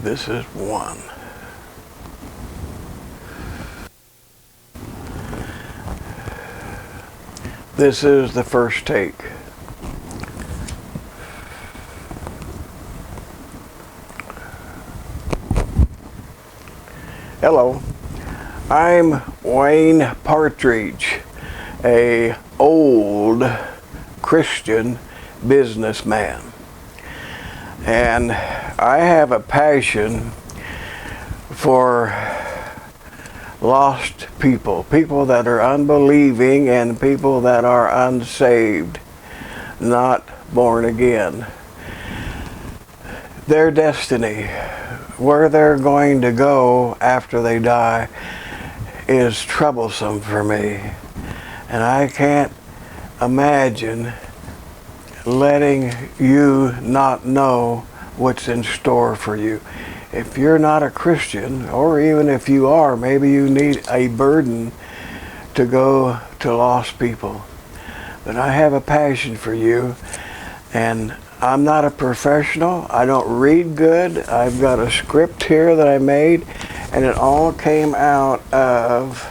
This is one. This is the first take. Hello, I'm Wayne Partridge, a old Christian businessman. And I have a passion for lost people, people that are unbelieving and people that are unsaved, not born again. Their destiny, where they're going to go after they die, is troublesome for me. And I can't imagine letting you not know what's in store for you. If you're not a Christian, or even if you are, maybe you need a burden to go to lost people. But I have a passion for you, and I'm not a professional. I don't read good. I've got a script here that I made, and it all came out of,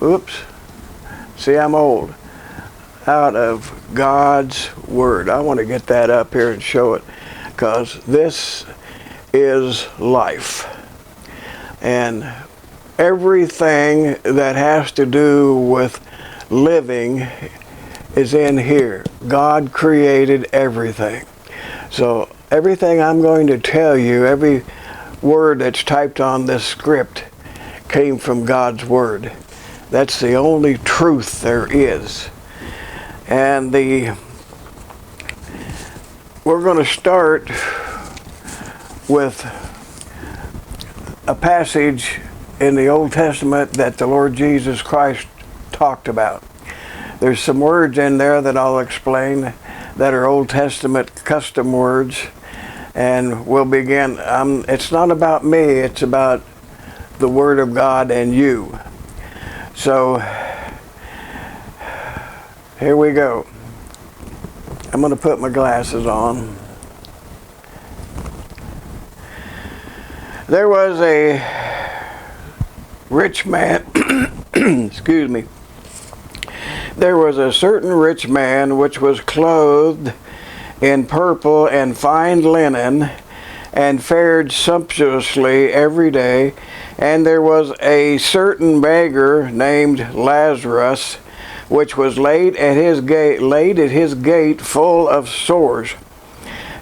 oops, see, I'm old, out of God's Word. I want to get that up here and show it, because this is life. And everything that has to do with living is in here. God created everything. So everything I'm going to tell you, every word that's typed on this script came from God's Word. That's the only truth there is. And we're going to start with a passage in the Old Testament that the Lord Jesus Christ talked about. There's some words in there that I'll explain that are Old Testament custom words, and we'll begin. It's not about me, it's about the Word of God and you. So here we go. I'm going to put my glasses on. There was a rich man, excuse me. There was a certain rich man which was clothed in purple and fine linen, and fared sumptuously every day. And there was a certain beggar named Lazarus, which was laid at his gate full of sores,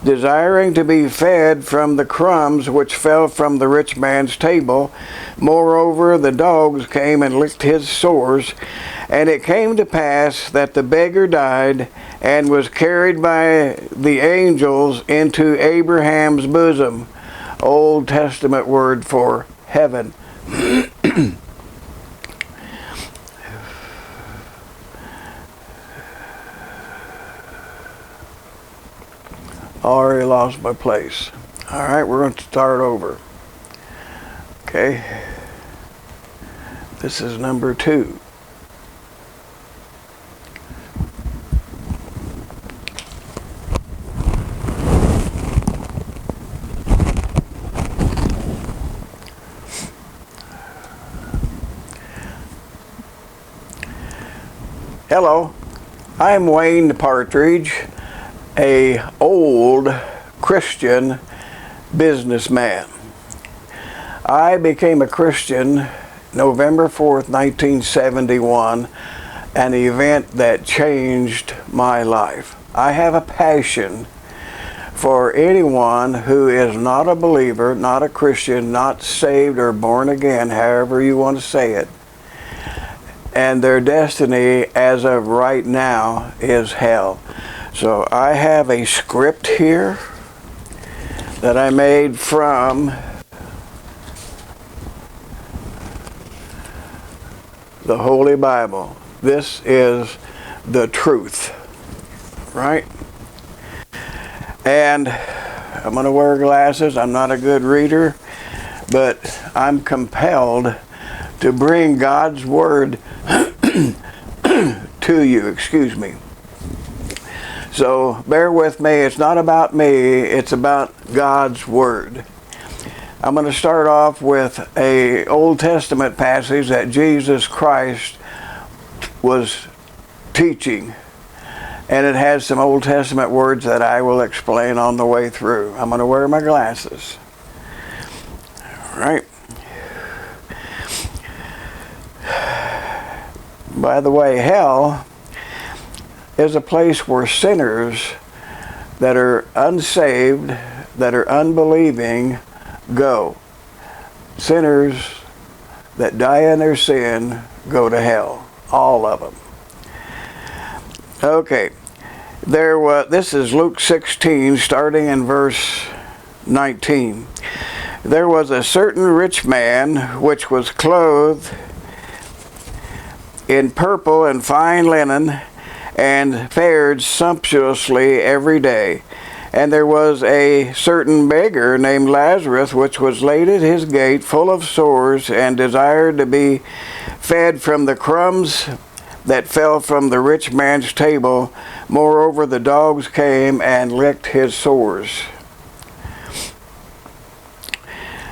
desiring to be fed from the crumbs which fell from the rich man's table. Moreover, the dogs came and licked his sores. And it came to pass that the beggar died, and was carried by the angels into Abraham's bosom. Old Testament word for heaven. Already lost my place. All right, we're going to start over. Okay. This is number 2. Hello, I'm Wayne Partridge, a old Christian businessman. I became a Christian November 4th, 1971, an event that changed my life. I have a passion for anyone who is not a believer, not a Christian, not saved or born again, however you want to say it. And their destiny as of right now is hell. So I have a script here that I made from the Holy Bible. This is the truth, right? And I'm going to wear glasses. I'm not a good reader, but I'm compelled to bring God's Word to you, excuse me. So bear with me. It's not about me. It's about God's Word. I'm going to start off with a Old Testament passage that Jesus Christ was teaching. And it has some Old Testament words that I will explain on the way through. I'm going to wear my glasses. All right. By the way, hell is a place where sinners that are unsaved, that are unbelieving, go. Sinners that die in their sin go to hell. All of them. Okay. This is Luke 16, starting in verse 19. There was a certain rich man which was clothed in purple and fine linen, and fared sumptuously every day. And there was a certain beggar named Lazarus, which was laid at his gate, full of sores, and desired to be fed from the crumbs that fell from the rich man's table. Moreover, the dogs came and licked his sores.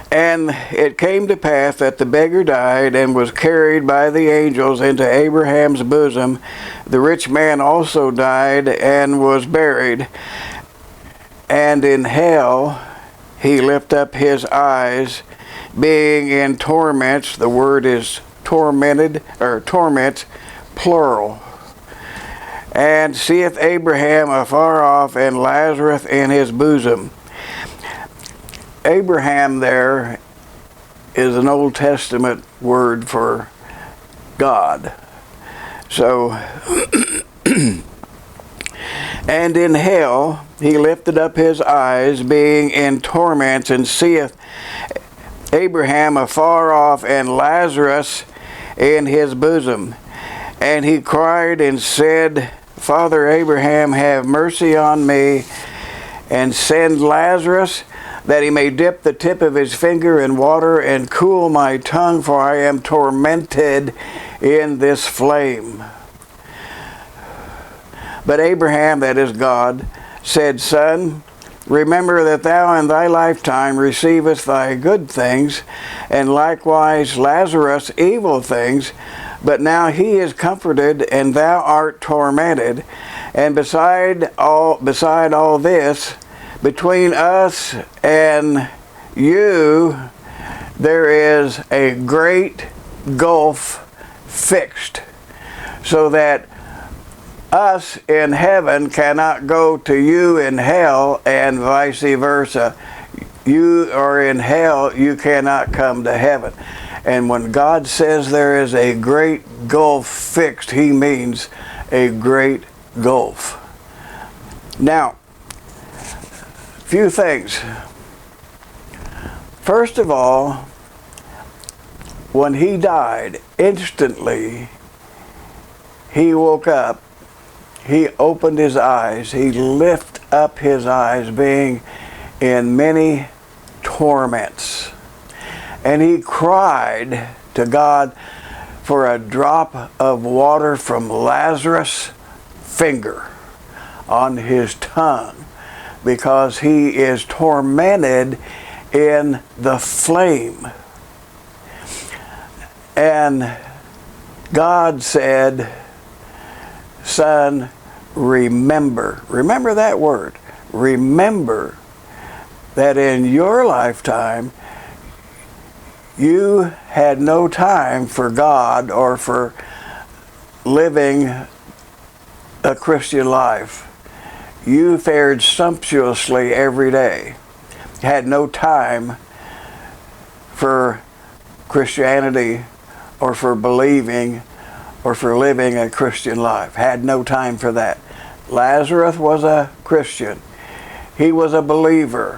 And it came to pass that the beggar died and was carried by the angels into Abraham's bosom. The rich man also died and was buried. And in hell he lifted up his eyes, being in torments. The word is tormented, or torment, plural. And seeth Abraham afar off, and Lazarus in his bosom. Abraham there is an Old Testament word for God. So, and in hell he lifted up his eyes, being in torments, and seeth Abraham afar off, and Lazarus in his bosom. And he cried and said, Father Abraham, have mercy on me, and send Lazarus, that he may dip the tip of his finger in water and cool my tongue, for I am tormented in this flame. But Abraham, that is God, said, Son, remember that thou in thy lifetime receivest thy good things, and likewise Lazarus evil things, but now he is comforted, and thou art tormented. And beside all this, between us and you, there is a great gulf fixed, so that us in heaven cannot go to you in hell, and vice versa. You are in hell, you cannot come to heaven. And when God says there is a great gulf fixed, he means a great gulf. Now, few things. First of all, when he died, instantly he woke up, he opened his eyes, he lifted up his eyes, being in many torments. And he cried to God for a drop of water from Lazarus' finger on his tongue, because he is tormented in the flame. And God said, Son, remember. Remember that word. Remember that in your lifetime, you had no time for God or for living a Christian life. You fared sumptuously every day. Had no time for Christianity or for believing or for living a Christian life. Had no time for that. Lazarus was a Christian. He was a believer.